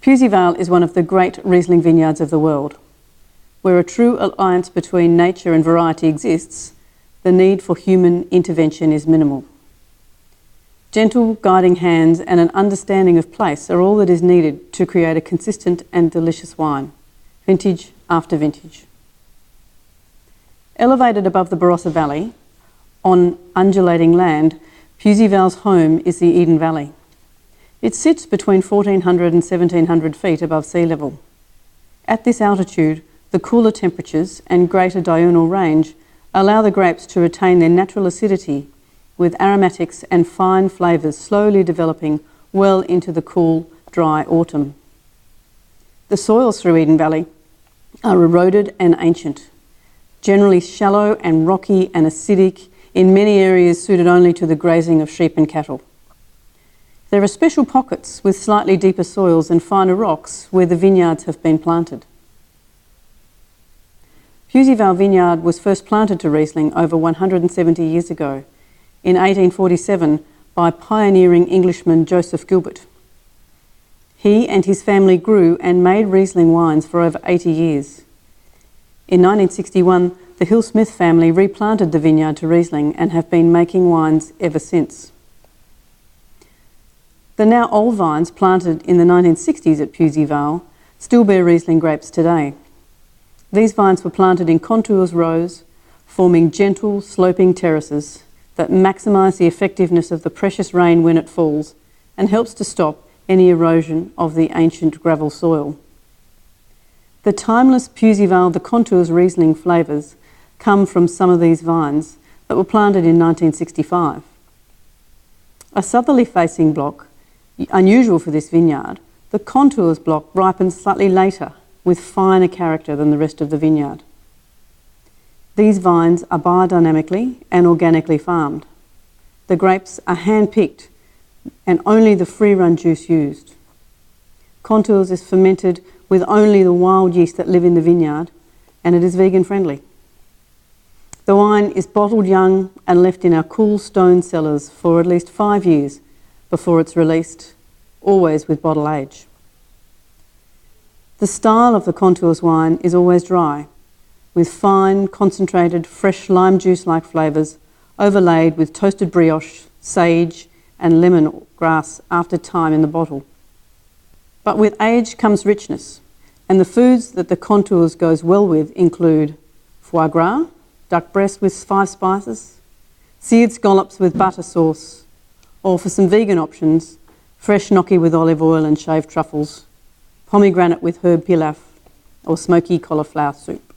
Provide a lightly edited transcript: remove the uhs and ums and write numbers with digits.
Pewsey Vale is one of the great Riesling vineyards of the world. Where a true alliance between nature and variety exists, the need for human intervention is minimal. Gentle guiding hands and an understanding of place are all that is needed to create a consistent and delicious wine, vintage after vintage. Elevated above the Barossa Valley, on undulating land, Pewsey Vale's home is the Eden Valley. It sits between 1,400 and 1,700 feet above sea level. At this altitude, the cooler temperatures and greater diurnal range allow the grapes to retain their natural acidity, with aromatics and fine flavours slowly developing well into the cool, dry autumn. The soils through Eden Valley are eroded and ancient, generally shallow and rocky and acidic, in many areas suited only to the grazing of sheep and cattle. There are special pockets with slightly deeper soils and finer rocks where the vineyards have been planted. Pewsey Vale Vineyard was first planted to Riesling over 170 years ago, in 1847, by pioneering Englishman Joseph Gilbert. He and his family grew and made Riesling wines for over 80 years. In 1961, the Hill-Smith family replanted the vineyard to Riesling and have been making wines ever since. The now old vines planted in the 1960s at Pewsey Vale still bear Riesling grapes today. These vines were planted in contours rows, forming gentle, sloping terraces that maximise the effectiveness of the precious rain when it falls and helps to stop any erosion of the ancient gravel soil. The timeless Pewsey Vale The Contours Riesling flavours come from some of these vines that were planted in 1965. A southerly facing block, unusual for this vineyard, the Contours block ripens slightly later with finer character than the rest of the vineyard. These vines are biodynamically and organically farmed. The grapes are hand-picked and only the free-run juice used. Contours is fermented with only the wild yeast that live in the vineyard, and it is vegan-friendly. The wine is bottled young and left in our cool stone cellars for at least 5 years before it's released, always with bottle age. The style of the Contours wine is always dry, with fine, concentrated, fresh lime juice-like flavours overlaid with toasted brioche, sage and lemongrass after time in the bottle. But with age comes richness, and the foods that the Contours goes well with include foie gras, duck breast with 5 spices, seared scallops with butter sauce, or for some vegan options, fresh gnocchi with olive oil and shaved truffles, pomegranate with herb pilaf, or smoky cauliflower soup.